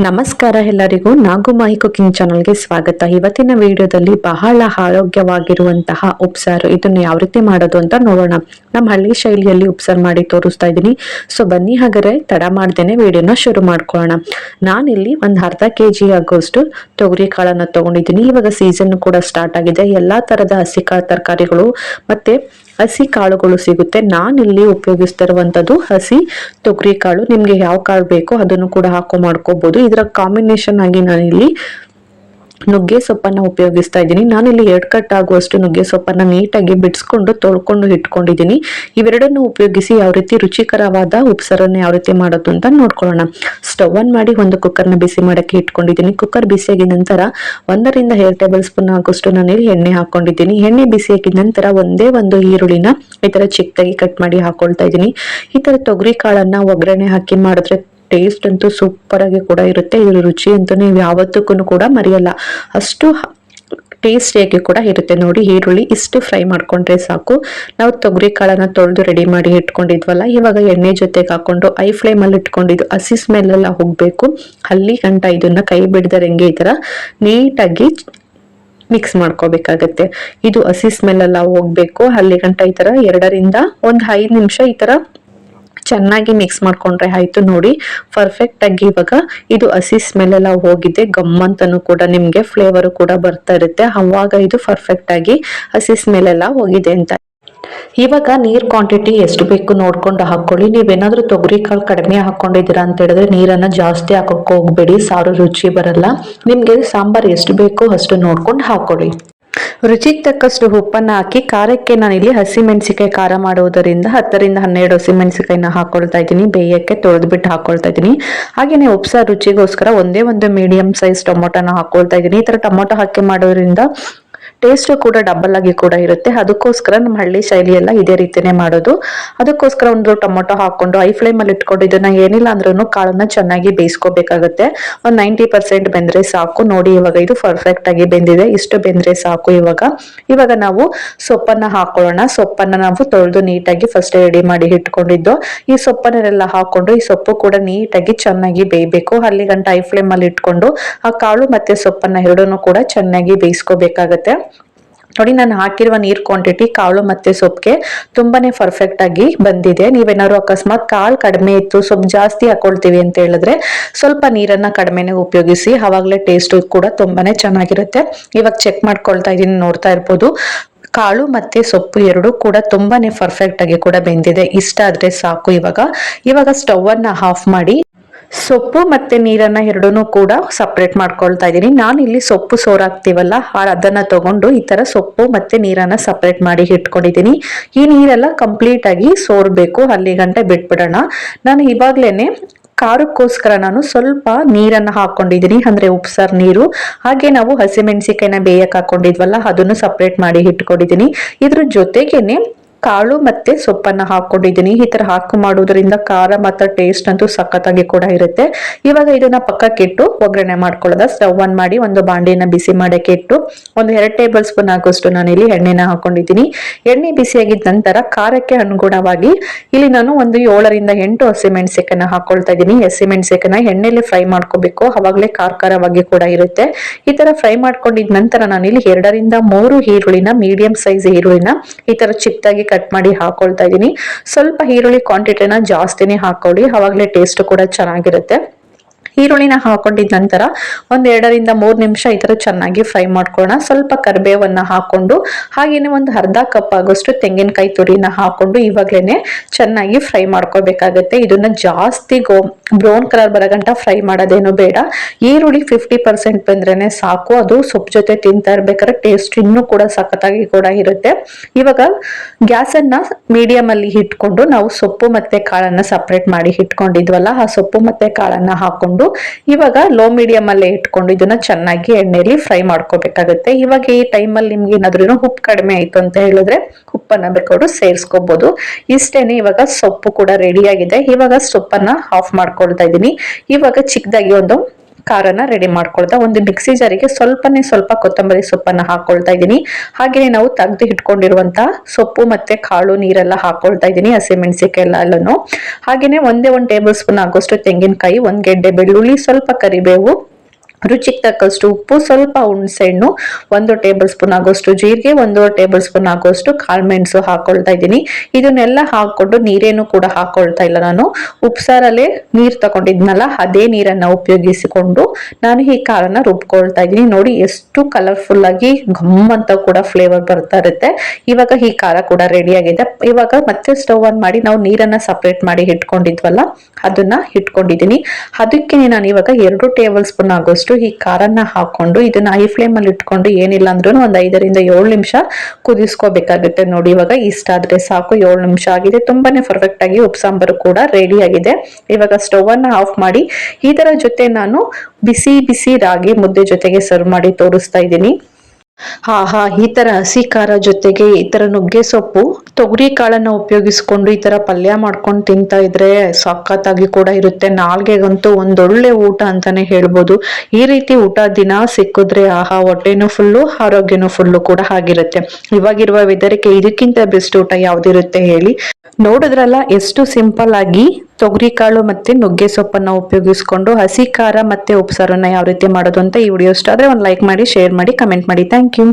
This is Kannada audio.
ನಮಸ್ಕಾರ ಎಲ್ಲರಿಗೂ ನಾಗುಮಾಯಿ ಕುಕಿಂಗ್ ಚಾನಲ್ಗೆ ಸ್ವಾಗತ. ಇವತ್ತಿನ ವಿಡಿಯೋದಲ್ಲಿ ಬಹಳ ಆರೋಗ್ಯವಾಗಿರುವಂತಹ ಉಪ್ಸಾರು ಇದನ್ನು ಯಾವ ರೀತಿ ಮಾಡೋದು ಅಂತ ನೋಡೋಣ. ನಮ್ಮ ಹಳ್ಳಿ ಶೈಲಿಯಲ್ಲಿ ಉಪ್ಸಾರು ಮಾಡಿ ತೋರಿಸ್ತಾ ಇದ್ದೀನಿ. ಸೊ ಬನ್ನಿ ಹಾಗಾದ್ರೆ ತಡ ಮಾಡ್ದೇನೆ ವಿಡಿಯೋನ ಶುರು ಮಾಡ್ಕೊಳ್ಳೋಣ. ನಾನಿಲ್ಲಿ ಒಂದು ಅರ್ಧ ಕೆಜಿ ಆಗೋಷ್ಟು ತೊಗರಿ ಕಾಳನ್ನ ತಗೊಂಡಿದ್ದೀನಿ. ಇವಾಗ ಸೀಸನ್ ಕೂಡ ಸ್ಟಾರ್ಟ್ ಆಗಿದೆ. ಎಲ್ಲಾ ತರದ ಹಸಿ ಕಾಳು ತರಕಾರಿಗಳು ಮತ್ತೆ ಹಸಿ ಕಾಳುಗಳು ಸಿಗುತ್ತೆ. ನಾನಿಲ್ಲಿ ಉಪಯೋಗಿಸ್ತಿರುವಂತದ್ದು ಹಸಿ ತೊಗರಿ ಕಾಳು. ನಿಮ್ಗೆ ಯಾವ ಕಾಳು ಬೇಕೋ ಅದನ್ನು ಕೂಡ ಮಾಡ್ಕೋಬಹುದು. ಇದರ ಕಾಂಬಿನೇಷನ್ ಆಗಿ ನಾನಿಲ್ಲಿ ನುಗ್ಗೆ ಸೊಪ್ಪನ್ನ ಉಪಯೋಗಿಸ್ತಾ ಇದ್ದೀನಿ. ನಾನಿಲ್ಲಿ 2 ಕಟ್ ಆಗುವಷ್ಟು ನುಗ್ಗೆ ಸೊಪ್ಪನ್ನ ನೀಟಾಗಿ ಬಿಡಿಸ್ಕೊಂಡು ತೊಳ್ಕೊಂಡು ಇಟ್ಕೊಂಡಿದ್ದೀನಿ. ಇವೆರಡನ್ನು ಉಪಯೋಗಿಸಿ ಯಾವ ರೀತಿ ರುಚಿಕರವಾದ ಉಪ್ಸಾರನ್ನ ಯಾವ ರೀತಿ ಮಾಡೋದು ಅಂತ ನೋಡ್ಕೊಳ್ಳೋಣ. ಸ್ಟವ್ ಆನ್ ಮಾಡಿ ಒಂದು ಕುಕ್ಕರ್ನ ಬಿಸಿ ಮಾಡಕ್ಕೆ ಇಟ್ಕೊಂಡಿದ್ದೀನಿ. ಕುಕ್ಕರ್ ಬಿಸಿಯಾಗಿದ ನಂತರ 1 ರಿಂದ 2 ಟೇಬಲ್ ಸ್ಪೂನ್ ಆಗುವಷ್ಟು ನಾನಿಲ್ಲಿ ಎಣ್ಣೆ ಹಾಕೊಂಡಿದ್ದೀನಿ. ಎಣ್ಣೆ ಬಿಸಿಯಾಗಿದ ನಂತರ ಒಂದೇ ಒಂದು ಈರುಳ್ಳಿನ ಈ ತರ ಚಿಕ್ಕದಾಗಿ ಕಟ್ ಮಾಡಿ ಹಾಕೊಳ್ತಾ ಇದ್ದೀನಿ. ಈ ತರ ತೊಗರಿ ಕಾಳನ್ನ ಒಗ್ಗರಣೆ ಹಾಕಿ ಮಾಡಿದ್ರೆ ಟೇಸ್ಟ್ ಅಂತೂ ಸೂಪರ್ ಆಗಿ ಕೂಡ ಇರುತ್ತೆ. ಇದ್ರ ರುಚಿ ಅಂತೂ ನೀವು ಯಾವತ್ತಕ್ಕೂ ಕೂಡ ಮರೆಯಲ್ಲ, ಅಷ್ಟು ಟೇಸ್ಟಿಯಾಗಿ ಕೂಡ ಇರುತ್ತೆ. ನೋಡಿ, ಈರುಳ್ಳಿ ಇಷ್ಟು ಫ್ರೈ ಮಾಡ್ಕೊಂಡ್ರೆ ಸಾಕು. ನಾವು ತೊಗರಿ ಕಾಳನ್ನ ತೊಳೆದು ರೆಡಿ ಮಾಡಿ ಇಟ್ಕೊಂಡಿದ್ವಲ್ಲ, ಇವಾಗ ಎಣ್ಣೆ ಜೊತೆಗೆ ಹಾಕೊಂಡು ಐ ಫ್ಲೇಮ್ ಅಲ್ಲಿ ಇಟ್ಕೊಂಡಿದ್ದು ಹಸಿ ಸ್ಮೆಲ್ ಎಲ್ಲ ಹೋಗ್ಬೇಕು. ಅಲ್ಲಿ ಗಂಟ ಇದನ್ನ ಕೈ ಬಿಡದಂಗೆ ಈ ತರ ನೀಟಾಗಿ ಮಿಕ್ಸ್ ಮಾಡ್ಕೋಬೇಕಾಗತ್ತೆ. ಇದು ಹಸಿ ಸ್ಮೆಲ್ ಎಲ್ಲ ಹೋಗ್ಬೇಕು. ಅಲ್ಲಿ ಗಂಟ ಈ ತರ 2 ರಿಂದ 5 ನಿಮಿಷ ಈ ತರ ಚೆನ್ನಾಗಿ ಮಿಕ್ಸ್ ಮಾಡ್ಕೊಂಡ್ರೆ ಆಯ್ತು. ನೋಡಿ, ಪರ್ಫೆಕ್ಟ್ ಆಗಿ ಇವಾಗ ಇದು ಹಸಿ ಸ್ಮೆಲ್ ಎಲ್ಲ ಹೋಗಿದೆ. ಗಮ್ಮಂತನೂ ಕೂಡ ನಿಮ್ಗೆ ಫ್ಲೇವರ್ ಕೂಡ ಬರ್ತಾ ಇರುತ್ತೆ. ಅವಾಗ ಇದು ಪರ್ಫೆಕ್ಟ್ ಆಗಿ ಹಸಿ ಸ್ಮೆಲ್ ಎಲ್ಲ ಹೋಗಿದೆ ಅಂತ. ಇವಾಗ ನೀರ್ ಕ್ವಾಂಟಿಟಿ ಎಷ್ಟು ಬೇಕು ನೋಡ್ಕೊಂಡು ಹಾಕೊಳ್ಳಿ. ನೀವೇನಾದ್ರೂ ತೊಗರಿ ಕಾಳು ಕಡಿಮೆ ಹಾಕೊಂಡಿದ್ದೀರಾ ಅಂತ ಹೇಳಿದ್ರೆ ನೀರನ್ನ ಜಾಸ್ತಿ ಹಾಕಕ್ಕೆ ಹೋಗ್ಬೇಡಿ, ಸಾರು ರುಚಿ ಬರಲ್ಲ. ನಿಮ್ಗೆ ಸಾಂಬಾರ್ ಎಷ್ಟು ಬೇಕೋ ಅಷ್ಟು ನೋಡ್ಕೊಂಡು ಹಾಕೊಳ್ಳಿ. ರುಚಿಗೆ ತಕ್ಕಷ್ಟು ಉಪ್ಪನ್ನ ಹಾಕಿ ಖಾರಕ್ಕೆ ನಾನಿಲ್ಲಿ ಹಸಿಮೆಣಸಿಕಾಯಿ ಖಾರ ಮಾಡುವುದರಿಂದ 10 ರಿಂದ 12 ಹಸಿಮೆಣಸಿಕಾಯಿನ ಹಾಕೊಳ್ತಾ ಇದ್ದೀನಿ. ಬೇಯಕ್ಕೆ ತೊಳೆದ್ಬಿಟ್ಟು ಹಾಕೊಳ್ತಾ ಇದ್ದೀನಿ. ಹಾಗೇನೆ ಉಪ್ಸಾರು ರುಚಿಗೋಸ್ಕರ ಒಂದೇ ಒಂದು ಮೀಡಿಯಂ ಸೈಜ್ ಟೊಮೊಟೊನ ಹಾಕೊಳ್ತಾ ಇದ್ದೀನಿ. ಈ ತರ ಟೊಮೊಟೊ ಹಾಕಿ ಮಾಡೋದ್ರಿಂದ ಟೇಸ್ಟ್ ಕೂಡ ಡಬಲ್ ಆಗಿ ಕೂಡ ಇರುತ್ತೆ. ಅದಕ್ಕೋಸ್ಕರ ನಮ್ಮ ಹಳ್ಳಿ ಶೈಲಿ ಎಲ್ಲ ಇದೇ ರೀತಿನೇ ಮಾಡೋದು. ಅದಕ್ಕೋಸ್ಕರ ಒಂದು ಟೊಮೊಟೊ ಹಾಕೊಂಡು ಐ ಫ್ಲೇಮ್ ಅಲ್ಲಿ ಇಟ್ಕೊಂಡು ಇದನ್ನ ಏನಿಲ್ಲ ಅಂದ್ರೂ ಕಾಳನ್ನ ಚೆನ್ನಾಗಿ ಬೇಯಿಸ್ಕೋಬೇಕಾಗುತ್ತೆ. ಒಂದು 90% ಬೆಂದ್ರೆ ಸಾಕು. ನೋಡಿ, ಇವಾಗ ಇದು ಪರ್ಫೆಕ್ಟ್ ಆಗಿ ಬೆಂದಿದೆ. ಇಷ್ಟು ಬೆಂದ್ರೆ ಸಾಕು. ಇವಾಗ ನಾವು ಸೊಪ್ಪನ್ನ ಹಾಕೊಳ್ಳೋಣ. ಸೊಪ್ಪನ್ನ ನಾವು ತೊಳೆದು ನೀಟಾಗಿ ಫಸ್ಟ್ ರೆಡಿ ಮಾಡಿ ಇಟ್ಕೊಂಡಿದ್ದು ಈ ಸೊಪ್ಪನ್ನೆಲ್ಲ ಹಾಕೊಂಡು ಈ ಸೊಪ್ಪು ಕೂಡ ನೀಟಾಗಿ ಚೆನ್ನಾಗಿ ಬೇಯಬೇಕು. ಅಲ್ಲಿ ಗಂಟ ಐ ಫ್ಲೇಮ್ ಅಲ್ಲಿ ಇಟ್ಕೊಂಡು ಆ ಕಾಳು ಮತ್ತೆ ಸೊಪ್ಪನ್ನ ಎರಡನ್ನೂ ಕೂಡ ಚೆನ್ನಾಗಿ ಬೇಯಿಸ್ಕೋಬೇಕಾಗತ್ತೆ. ನೋಡಿ, ನಾನು ಹಾಕಿರುವ ನೀರ್ ಕ್ವಾಂಟಿಟಿ ಕಾಳು ಮತ್ತೆ ಸೊಪ್ಪಿಗೆ ತುಂಬಾನೇ ಪರ್ಫೆಕ್ಟ್ ಆಗಿ ಬಂದಿದೆ. ನೀವೇನಾದ್ರು ಅಕಸ್ಮಾತ್ ಕಾಳು ಕಡಿಮೆ ಇತ್ತು, ಸೊಪ್ಪು ಜಾಸ್ತಿ ಹಾಕೊಳ್ತೀವಿ ಅಂತ ಹೇಳಿದ್ರೆ ಸ್ವಲ್ಪ ನೀರನ್ನ ಕಡಿಮೆನೆ ಉಪಯೋಗಿಸಿ. ಅವಾಗಲೇ ಟೇಸ್ಟ್ ಕೂಡ ತುಂಬಾನೇ ಚೆನ್ನಾಗಿರುತ್ತೆ. ಇವಾಗ ಚೆಕ್ ಮಾಡ್ಕೊಳ್ತಾ ಇದೀನಿ, ನೋಡ್ತಾ ಇರ್ಬೋದು. ಕಾಳು ಮತ್ತೆ ಸೊಪ್ಪು ಎರಡು ಕೂಡ ತುಂಬಾನೇ ಪರ್ಫೆಕ್ಟ್ ಆಗಿ ಕೂಡ ಬೆಂದಿದೆ. ಇಷ್ಟ ಆದ್ರೆ ಸಾಕು. ಇವಾಗ ಸ್ಟವ್ ಅನ್ನ ಆಫ್ ಮಾಡಿ ಸೊಪ್ಪು ಮತ್ತೆ ನೀರನ್ನ ಎರಡನ್ನೂ ಕೂಡ ಸಪ್ರೇಟ್ ಮಾಡ್ಕೊಳ್ತಾ ಇದ್ದೀನಿ. ನಾನು ಇಲ್ಲಿ ಸೊಪ್ಪು ಸೋರಾಕ್ತಿವಲ್ಲ ಅದನ್ನ ತಗೊಂಡು ಈ ತರ ಸೊಪ್ಪು ಮತ್ತೆ ನೀರನ್ನ ಸಪ್ರೇಟ್ ಮಾಡಿ ಇಟ್ಕೊಂಡಿದ್ದೀನಿ. ಈ ನೀರೆಲ್ಲ ಕಂಪ್ಲೀಟ್ ಆಗಿ ಸೋರ್ಬೇಕು. ಅಲ್ಲಿ ಗಂಟೆ ಬಿಟ್ಬಿಡೋಣ. ನಾನು ಇವಾಗ್ಲೇನೆ ಖಾರಕ್ಕೋಸ್ಕರ ನಾನು ಸ್ವಲ್ಪ ನೀರನ್ನ ಹಾಕೊಂಡಿದ್ದೀನಿ, ಅಂದ್ರೆ ಉಪ್ಸಾರ್ ನೀರು. ಹಾಗೆ ನಾವು ಹಸಿಮೆಣಸಿಕಾಯಿನ ಬೇಯಕ್ ಹಾಕೊಂಡಿದ್ವಲ್ಲ ಅದನ್ನು ಸಪ್ರೇಟ್ ಮಾಡಿ ಇಟ್ಕೊಂಡಿದ್ದೀನಿ. ಇದ್ರ ಜೊತೆಗೇನೆ ಕಾಳು ಮತ್ತೆ ಸೊಪ್ಪನ್ನ ಹಾಕೊಂಡಿದ್ದೀನಿ. ಈ ತರ ಹಾಕಿ ಮಾಡೋದ್ರಿಂದ ಖಾರ ಮತ್ತೆ ಟೇಸ್ಟ್ ಅಂತೂ ಸಖತ್ತಾಗಿ ಕೂಡ ಇರುತ್ತೆ. ಇವಾಗ ಇದನ್ನ ಪಕ್ಕಕ್ಕೆ ಇಟ್ಟು ಒಗ್ಗರಣೆ ಮಾಡ್ಕೊಳ್ಳೋದ. ಸ್ಟವ್ ಆನ್ ಮಾಡಿ ಒಂದು ಬಾಂಡಿನ ಬಿಸಿ ಮಾಡಕ್ಕೆ ಇಟ್ಟು ಒಂದು 2 ಟೇಬಲ್ ಸ್ಪೂನ್ ಆಗೋಷ್ಟು ನಾನಿಲ್ಲಿ ಎಣ್ಣೆನ ಹಾಕೊಂಡಿದ್ದೀನಿ. ಎಣ್ಣೆ ಬಿಸಿಯಾಗಿದ್ದ ನಂತರ ಖಾರಕ್ಕೆ ಅನುಗುಣವಾಗಿ ಇಲ್ಲಿ ನಾನು ಒಂದು 7 ರಿಂದ 8 ಹಸಿಮೆಣಸಿಕಾಯಿನ ಹಾಕೊಳ್ತಾ ಇದ್ದೀನಿ. ಹಸಿಮೆಣಸಿಕಾಯಿನ ಎಣ್ಣೆಲಿ ಫ್ರೈ ಮಾಡ್ಕೋಬೇಕು, ಅವಾಗಲೇ ಖಾರವಾಗಿ ಕೂಡ ಇರುತ್ತೆ. ಈ ತರ ಫ್ರೈ ಮಾಡ್ಕೊಂಡಿದ ನಂತರ ನಾನಿಲ್ಲಿ 2 ರಿಂದ 3 ಈರುಳ್ಳಿನ ಮೀಡಿಯಂ ಸೈಜ್ ಈರುಳ್ಳಿನ ಈ ತರ ಚಿಕ್ಕದಾಗಿ ಕಟ್ ಮಾಡಿ ಹಾಕೊಳ್ತಾ ಇದ್ದೀನಿ. ಸ್ವಲ್ಪ ಈರುಳ್ಳಿ ಕ್ವಾಂಟಿಟಿನ ಜಾಸ್ತಿನೇ ಹಾಕೊಳ್ಳಿ, ಅವಾಗಲೇ ಟೇಸ್ಟ್ ಕೂಡ ಚೆನ್ನಾಗಿರುತ್ತೆ. ಈರುಳ್ಳಿನ ಹಾಕೊಂಡಿದ ನಂತರ ಒಂದ್ 2 ರಿಂದ 3 ನಿಮಿಷ ಈ ತರ ಚೆನ್ನಾಗಿ ಫ್ರೈ ಮಾಡ್ಕೊಳ್ಳೋಣ. ಸ್ವಲ್ಪ ಕರಿಬೇವನ್ನ ಹಾಕೊಂಡು ಹಾಗೇನೆ ಒಂದು ಅರ್ಧ ಕಪ್ ಆಗೋಷ್ಟು ತೆಂಗಿನಕಾಯಿ ತುರಿನ ಹಾಕೊಂಡು ಇವಾಗ್ಲೇನೆ ಚೆನ್ನಾಗಿ ಫ್ರೈ ಮಾಡ್ಕೋಬೇಕಾಗತ್ತೆ. ಇದನ್ನ ಜಾಸ್ತಿ ಬ್ರೌನ್ ಕಲರ್ ಬರಗಂಟ ಫ್ರೈ ಮಾಡೋದೇನು ಬೇಡ. ಈರುಳ್ಳಿ 50% ಬಂದ್ರೇನೆ ಸಾಕು. ಅದು ಸೊಪ್ಪು ಜೊತೆ ತಿಂತಾ ಇರ್ಬೇಕಾದ್ರೆ ಟೇಸ್ಟ್ ಇನ್ನೂ ಕೂಡ ಸಖತ್ತಾಗಿ ಕೂಡ ಇರುತ್ತೆ. ಇವಾಗ ಗ್ಯಾಸ್ ಅನ್ನ ಮೀಡಿಯಂ ಅಲ್ಲಿ ಇಟ್ಕೊಂಡು ನಾವು ಸೊಪ್ಪು ಮತ್ತೆ ಕಾಳನ್ನ ಸಪ್ರೇಟ್ ಮಾಡಿ ಇಟ್ಕೊಂಡಿದ್ವಲ್ಲ ಆ ಸೊಪ್ಪು ಮತ್ತೆ ಕಾಳನ್ನ ಹಾಕೊಂಡು ಇವಾಗ ಲೋ ಮೀಡಿಯಂ ಅಲ್ಲೇ ಇಟ್ಕೊಂಡು ಇದನ್ನ ಚೆನ್ನಾಗಿ ಎಣ್ಣೆಯಲ್ಲಿ ಫ್ರೈ ಮಾಡ್ಕೋಬೇಕಾಗುತ್ತೆ. ಇವಾಗ ಈ ಟೈಮಲ್ಲಿ ನಿಮ್ಗೆ ಏನಾದ್ರೂ ಉಪ್ಪು ಕಡಿಮೆ ಆಯ್ತು ಅಂತ ಹೇಳಿದ್ರೆ ಉಪ್ಪನ್ನ ಬೇಕಾದ್ರೂ ಸೇರಿಸ್ಕೋಬಹುದು. ಇಷ್ಟೇನೆ, ಇವಾಗ ಸೊಪ್ಪು ಕೂಡ ರೆಡಿ ಆಗಿದೆ. ಇವಾಗ ಸೊಪ್ಪನ್ನ ಆಫ್ ಮಾಡ್ಕೊಳ್ತಾ ಇದ್ದೀನಿ. ಇವಾಗ ಚಿಕ್ಕದಾಗಿ ಒಂದು ಖಾರನ ರೆಡಿ ಮಾಡ್ಕೊಳ್ತಾ ಒಂದು ಮಿಕ್ಸಿ ಜಾರಿಗೆ ಸ್ವಲ್ಪ ಕೊತ್ತಂಬರಿ ಸೊಪ್ಪನ್ನ ಹಾಕೊಳ್ತಾ ಇದ್ದೀನಿ. ಹಾಗೆಯೇ ನಾವು ತೆಗೆದು ಇಟ್ಕೊಂಡಿರುವಂತಹ ಸೊಪ್ಪು ಮತ್ತೆ ಕಾಳು ನೀರೆಲ್ಲ ಹಾಕೊಳ್ತಾ ಇದ್ದೀನಿ, ಹಸಿಮೆಣಸಿಕಾಯಿ ಎಲ್ಲಾನು. ಹಾಗೇನೆ ಒಂದೇ 1 ಟೇಬಲ್ ಸ್ಪೂನ್ ಆಗೋಷ್ಟು ತೆಂಗಿನಕಾಯಿ, 1 ಗೆಡ್ಡೆ ಬೆಳ್ಳುಳ್ಳಿ, ಸ್ವಲ್ಪ ಕರಿಬೇವು, ರುಚಿಗೆ ತಕ್ಕಷ್ಟು ಉಪ್ಪು, ಸ್ವಲ್ಪ ಹುಣಸೆಹಣ್ಣು, 1 ಟೇಬಲ್ ಸ್ಪೂನ್ ಆಗೋಷ್ಟು ಜೀರಿಗೆ, 1 ಟೇಬಲ್ ಸ್ಪೂನ್ ಆಗೋಷ್ಟು ಕಾಳುಮೆಣಸು ಹಾಕೊಳ್ತಾ ಇದ್ದೀನಿ. ಇದನ್ನೆಲ್ಲ ಹಾಕೊಂಡು ನೀರೇನು ಕೂಡ ಹಾಕೊಳ್ತಾ ಇಲ್ಲ ನಾನು. ಉಪ್ಸಾರಲ್ಲೇ ನೀರ್ ತಗೊಂಡಿದ್ನಲ್ಲ ಅದೇ ನೀರನ್ನ ಉಪಯೋಗಿಸಿಕೊಂಡು ನಾನು ಈ ಖಾರನ ರುಬ್ಕೊಳ್ತಾ ಇದ್ದೀನಿ. ನೋಡಿ ಎಷ್ಟು ಕಲರ್ಫುಲ್ ಆಗಿ ಘಮ್ ಅಂತ ಕೂಡ ಫ್ಲೇವರ್ ಬರ್ತಾ ಇರುತ್ತೆ. ಇವಾಗ ಈ ಖಾರ ಕೂಡ ರೆಡಿ ಆಗಿದೆ. ಇವಾಗ ಮತ್ತೆ ಸ್ಟವ್ ಆನ್ ಮಾಡಿ ನಾವು ನೀರನ್ನ ಸಪರೇಟ್ ಮಾಡಿ ಇಟ್ಕೊಂಡಿದ್ವಲ್ಲ ಅದನ್ನ ಇಟ್ಕೊಂಡಿದ್ದೀನಿ. ಅದಕ್ಕೆ ನಾನು ಇವಾಗ 2 ಟೇಬಲ್ ಸ್ಪೂನ್ ಆಗೋಷ್ಟು ಈ ಖಾರನ್ನ ಹಾಕೊಂಡು ಇದನ್ನ ಹೈ ಫ್ಲೇಮ್ ಅಲ್ಲಿ ಇಟ್ಕೊಂಡು ಏನಿಲ್ಲ ಅಂದ್ರೂ ಒಂದು 5 ರಿಂದ 7 ನಿಮಿಷ ಕುದಿಸ್ಕೋಬೇಕಾಗುತ್ತೆ. ನೋಡಿ ಇವಾಗ ಇಷ್ಟ ಆದ್ರೆ ಸಾಕು, 7 ನಿಮಿಷ ಆಗಿದೆ. ತುಂಬಾನೇ ಪರ್ಫೆಕ್ಟ್ ಆಗಿ ಉಪ್ಸಾಂಬಾರು ಕೂಡ ರೆಡಿ ಆಗಿದೆ. ಇವಾಗ ಸ್ಟವ್ ಅನ್ನ ಆಫ್ ಮಾಡಿ ಇದರ ಜೊತೆ ನಾನು ಬಿಸಿ ಬಿಸಿ ರಾಗಿ ಮುದ್ದೆ ಜೊತೆಗೆ ಸರ್ವ್ ಮಾಡಿ ತೋರಿಸ್ತಾ ಇದ್ದೀನಿ. ಈ ತರ ಹಸಿ ಖಾರ ಜೊತೆಗೆ ಈ ತರ ನುಗ್ಗೆ ಸೊಪ್ಪು, ತೊಗರಿ ಕಾಳನ್ನ ಉಪಯೋಗಿಸ್ಕೊಂಡು ಈ ತರ ಪಲ್ಯ ಮಾಡ್ಕೊಂಡು ತಿಂತಾ ಇದ್ರೆ ಸಖತ್ತಾಗಿ ಕೂಡ ಇರುತ್ತೆ. ನಾಲ್ಗೆಗಂತೂ ಒಂದೊಳ್ಳೆ ಊಟ ಅಂತಾನೆ ಹೇಳ್ಬೋದು. ಈ ರೀತಿ ಊಟ ದಿನ ಸಿಕ್ಕಿದ್ರೆ ಹೊಟ್ಟೆನೂ ಫುಲ್ಲು, ಆರೋಗ್ಯನೂ ಫುಲ್ಲು ಕೂಡ ಆಗಿರುತ್ತೆ. ಇವಾಗಿರುವ ವೆದರ್ಗೆ ಇದಕ್ಕಿಂತ ಬೆಸ್ಟ್ ಊಟ ಯಾವ್ದಿರುತ್ತೆ ಹೇಳಿ. ನೋಡಿದ್ರಲ್ಲ ಎಷ್ಟು ಸಿಂಪಲ್ ಆಗಿ ತೊಗರಿ ಕಾಳು ಮತ್ತೆ ನುಗ್ಗೆ ಸೊಪ್ಪನ್ನ ಉಪಯೋಗಿಸ್ಕೊಂಡು ಹಸಿ ಖಾರ ಮತ್ತೆ ಉಪ್ಸಾರನ್ನ ಯಾವ ರೀತಿ ಮಾಡೋದು ಅಂತ. ಈ ವಿಡಿಯೋ ಇಷ್ಟ ಆದ್ರೆ ಒಂದು ಲೈಕ್ ಮಾಡಿ, ಶೇರ್ ಮಾಡಿ, ಕಮೆಂಟ್ ಮಾಡಿ. Thank you.